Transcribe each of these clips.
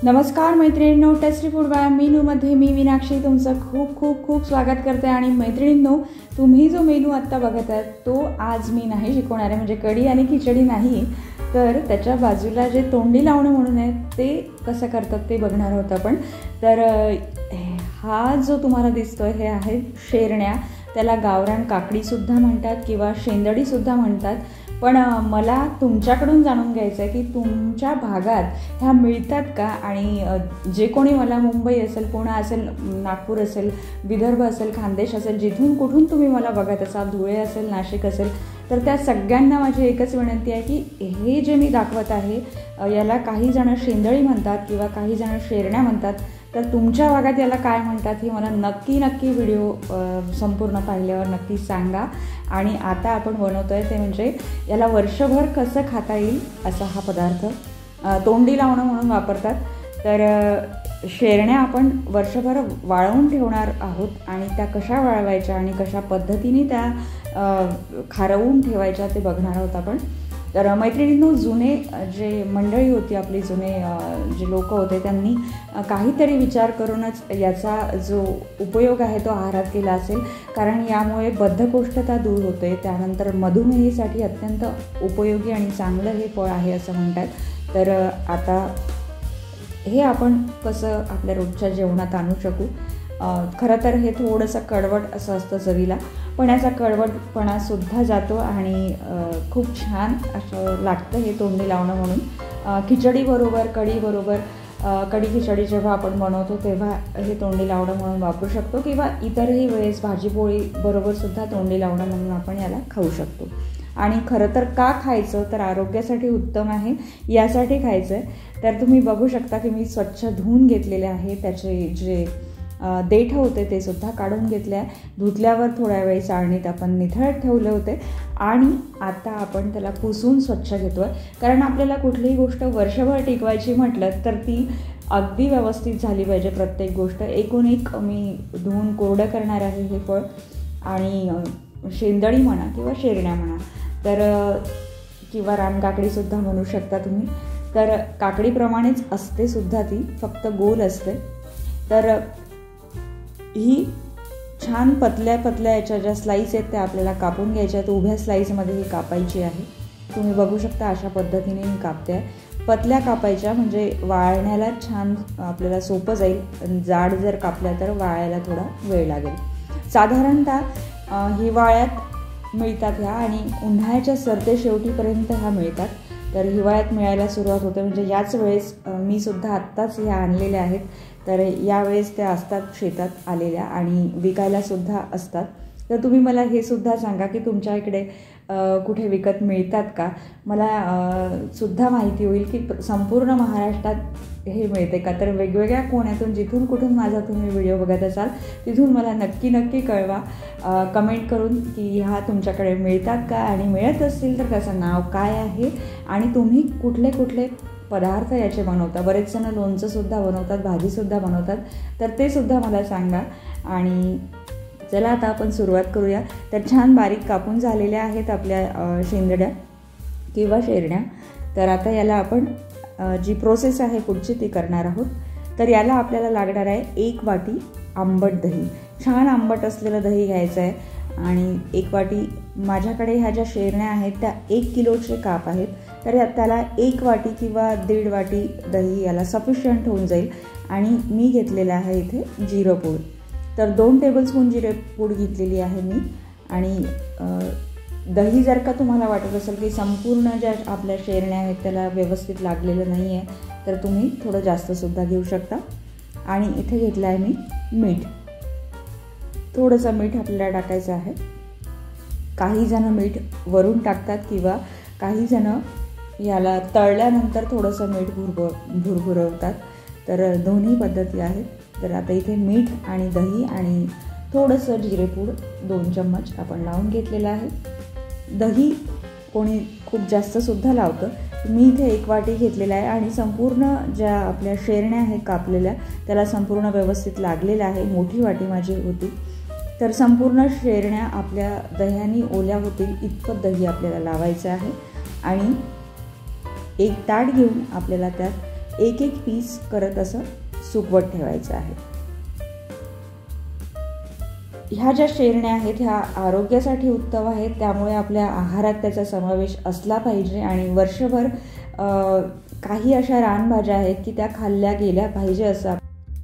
नमस्कार मैत्रिणींनो, tasty food by मेनूमध्ये मी मीनाक्षी तुमचं खूप खूप खूप स्वागत करते। आणि मैत्रिणींनो, तुम्ही जो मेनू आत्ता बघत आहात तो आज मी नाही शिकवणार आहे, म्हणजे कढी आणि खिचडी नाही, तर त्याच्या बाजूला जे तोंडी लावणं म्हणून आहे ते कसं करतात ते बघणार आहोत आपण। तर हा जो तुम्हाला दिसतोय हे आहे शेरण्या, त्याला गावरान काकडीसुद्धा म्हणतात किंवा शेंदडीसुद्धा म्हणतात। पण मला तुमच्याकडून जाणून घ्यायचं आहे की तुमच्या भागात ह्या मिळतात का, आणि जे कोणी मला मुंबई असेल, पुणे असेल, नागपूर असेल, विदर्भ असेल, खानदेश असेल, जिथून कुठून तुम्ही मला बघत असाल, धुळे असेल, नाशिक असेल, तर त्या सगळ्यांना माझी एकच विनंती आहे की हे जे मी दाखवत आहे याला काही जण शेंदळी म्हणतात किंवा काही जण शेरण्या म्हणतात, तर तुमच्या भागात याला काय म्हणतात हे मला नक्की व्हिडिओ संपूर्ण पाहिल्यावर नक्की सांगा। आणि आता आपण बनवतो आहे ते म्हणजे याला वर्षभर कसं खाता येईल असा हा पदार्थ तोंडी लावणं म्हणून वापरतात। तर शेरण्या आपण वर्षभर वाळवून ठेवणार आहोत आणि त्या कशा वाळवायच्या आणि कशा पद्धतीने त्या खारवून ठेवायच्या ते बघणार आहोत आपण। तर मैत्रिणींनो, जुने जे मंडळी होती आपली, जुने जे लोक होते, त्यांनी काहीतरी विचार करूनच याचा जो उपयोग आहे तो आहारात केला असेल, कारण यामुळे बद्धकोष्ठता दूर होते, त्यानंतर मधुमेहीसाठी अत्यंत उपयोगी आणि चांगलं हे फळ आहे असं म्हणतात। तर आता हे आपण कसं आपल्या रोजच्या जेवणात आणू शकू। खरं तर हे थोडंसं कडवट असं असतं चवीला, पण याचा कडवटपणासुद्धा जातो आणि खूप छान असं लागतं हे तोंडी लावणं म्हणून। खिचडीबरोबर, कढीबरोबर, कढी खिचडी जेव्हा आपण बनवतो तेव्हा हे तोंडी लावणं म्हणून वापरू शकतो, किंवा इतरही वेळेस भाजीपोळी बरोबरसुद्धा तोंडी लावणं म्हणून आपण याला खाऊ शकतो। आणि खरं तर का खायचं, तर आरोग्यासाठी उत्तम आहे यासाठी खायचं आहे। तर तुम्ही बघू शकता की मी स्वच्छ धुवून घेतलेले आहे, त्याचे जे देठ होते ते सुद्धा काढून घेतले आहे। धुतल्यावर थोड्या वेळी चाळणीत आपण निथळत ठेवले होते आणि आता आपण त्याला पुसून स्वच्छ घेतो आहे, कारण आपल्याला कुठलीही गोष्ट वर्षभर टिकवायची म्हटलं तर ती अगदी व्यवस्थित झाली पाहिजे प्रत्येक गोष्ट। एकूण एक मी धुवून कोरडं करणार आहे हे फळ। आणि शेंदडी म्हणा किंवा शेरण्या म्हणा, तर किंवा रानकाकडीसुद्धा म्हणू शकता तुम्ही, तर काकडीप्रमाणेच असते सुद्धा ती, फक्त गोल असते। तर ही छान पतल्या याच्या ज्या स्लाईस आहेत त्या आपल्याला कापून घ्यायच्या आहेत। उभ्या स्लाईसमध्ये ही कापायची आहे, तुम्ही बघू शकता अशा पद्धतीने मी कापते आहे। पतल्या कापायच्या म्हणजे वाळण्याला छान आपल्याला सोपं जाईल, जाड जर कापल्या तर वाळायला थोडा वेळ लागेल। साधारणतः हिवाळ्यात मिळतात ह्या आणि उन्हाळ्याच्या सरते शेवटीपर्यंत ह्या मिळतात। तर हिवाळ्यात मिळायला सुरुवात होते, म्हणजे याच वेळेस मी सुद्धा आत्ताच ह्या आणलेल्या आहेत, तर यावेळेस त्या असतात शेतात आलेल्या आणि विकायलासुद्धा असतात। तर तुम्ही मला हे सुद्धा सांगा की तुमच्या इकडे कुठे विकत मिळतात का, मला सुद्धा माहिती होईल की संपूर्ण महाराष्ट्रात हे मिळते का। तर वेगवेगळ्या कोण्यातून, जिथून कुठून माझा तुम्ही व्हिडिओ बघत असाल तिथून मला नक्की कळवा कमेंट करून की ह्या तुमच्याकडे मिळतात का, आणि मिळत असतील तर त्याचं नाव काय आहे आणि तुम्ही कुठले पदार्थ याचे बनवता। बरेच जण लोणचंसुद्धा बनवतात, भाजीसुद्धा बनवतात, तर ते सुद्धा मला सांगा। आणि चला आता आपण सुरुवात करूया। तर छान बारीक कापून झालेल्या आहेत आपल्या शेंदड्या किंवा शेरण्या। तर आता याला आपण जी प्रोसेस आहे पुढची ती करणार आहोत। तर याला आपल्याला लागणार आहे 1 वाटी आंबट दही, छान आंबट असलेलं दही घ्यायचं आहे। आणि 1 वाटी, माझ्याकडे ह्या ज्या शेरण्या आहेत त्या 1 किलोचे काप आहेत, तर त्याला 1 वाटी किंवा 1.5 वाटी दही याला सफिशियंट होऊन जाईल। आणि मी घेतलेलं आहे इथे जिरं पूड, तर 2 टेबलस्पून जिरे पूड घेतलेली आहे मी। आणि दही जर का तुम्हाला वाटत असेल की संपूर्ण ज्या आपल्या शेरण्या आहेत त्याला व्यवस्थित लागलेलं नाही आहे, तर तुम्ही थोडं जास्तसुद्धा घेऊ शकता। आणि इथे घेतलं आहे मी मीठ, थोडंसं मीठ आपल्याला टाकायचं आहे। काही जण मीठ वरून टाकतात किंवा काही जण याला तळल्यानंतर थोडंसं मीठ भुरभुरवतात, तर दोन्ही पद्धती आहेत। तर आता इथे मीठ आणि दही आणि थोडंसं जिरेपूड 2 चम्मच आपण लावून घेतलेलं आहे। दही कोणी खूप जास्तसुद्धा लावतं, मी इथे 1 वाटी घेतलेला आहे आणि संपूर्ण ज्या आपल्या शेरण्या आहेत कापलेल्या त्याला संपूर्ण व्यवस्थित लागलेलं आहे। मोठी वाटी माझी होती, तर संपूर्ण शेरण्या आपल्या दह्याने ओल्या होतील इतकं दही आपल्याला लावायचं आहे। आणि एक ताट घेऊन आपल्याला त्यात एक एक पीस करत असं सुकवत ठेवायचं आहे. ह्या ज्या शेरण्या आहेत ह्या आरोग्यासाठी उत्तम आहेत, त्यामुळे आपल्या आहारात त्याचा समावेश असला पाहिजे आणि वर्षभर काही अशा रानभाज्या आहेत की त्या खाल्ल्या गेल्या पाहिजे असं.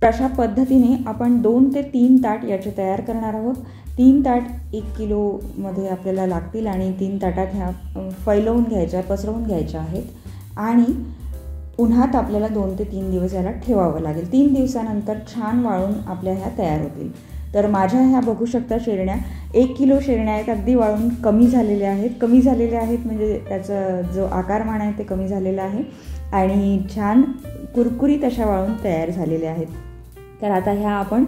अशा पद्धतीने आपण 2 ते 3 ताट याचे तयार करणार आहोत. 3 ताट 1 किलोमध्ये आपल्याला लागतील आणि 3 ताटात ह्या फैलवून घ्यायच्या, पसरवून घ्यायच्या आहेत आणि उन्हात आपल्याला 2 ते 3 दिवस याला ठेवावं लागेल. 3 दिवसानंतर छान वाळून आपल्या ह्या तयार होतील. तर माझ्या ह्या बघू शकता शेरण्या 1 किलो शेरण्या आहेत, अगदी वाळून कमी झालेल्या आहेत. कमी झालेल्या आहेत म्हणजे त्याचा जो आकारमान आहे ते कमी झालेलं आहे आणि छान कुरकुरीत अशा वाळून तयार झालेल्या आहेत. तर आता ह्या आपण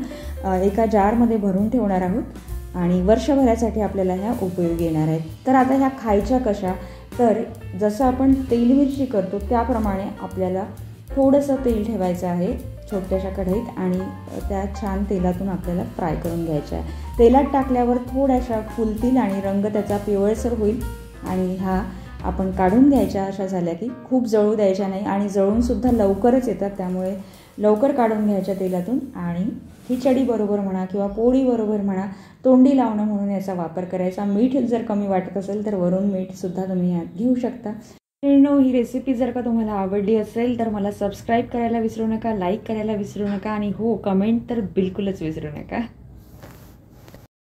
एका जारमध्ये भरून ठेवणार आहोत आणि वर्षभरासाठी आपल्याला ह्या उपयोगी येणार आहेत. तर आता ह्या खायच्या कशा, तर जसं आपण तेल मिरची करतो त्याप्रमाणे आपल्याला थोडंसं तेल ठेवायचं आहे छोट्याशा कढईत आणि त्या छान तेलातून आपल्याला फ्राय करून घ्यायच्या आहे. तेलात टाकल्यावर थोड्याशा फुलतील आणि रंग त्याचा पिवळसर होईल आणि ह्या आपण काढून घ्यायच्या. अशा झाल्या की खूप जळू द्यायच्या नाही आणि जळूनसुद्धा लवकरच येतात, त्यामुळे लवकर काढून घ्यायच्या तेलातून आणि खिचडी बरोबर म्हणा किंवा पोळी बरोबर म्हणा तोंडी लावणं म्हणून याचा वापर करायचा. मीठ जर कमी वाटत असेल तर वरून मीठसुद्धा तुम्ही यात घेऊ शकता. ही रेसिपी जर का तुम्हाला आवडली असेल तर मला सबस्क्राईब करायला विसरू नका, लाईक करायला विसरू नका आणि हो, कमेंट तर बिलकुलच विसरू नका.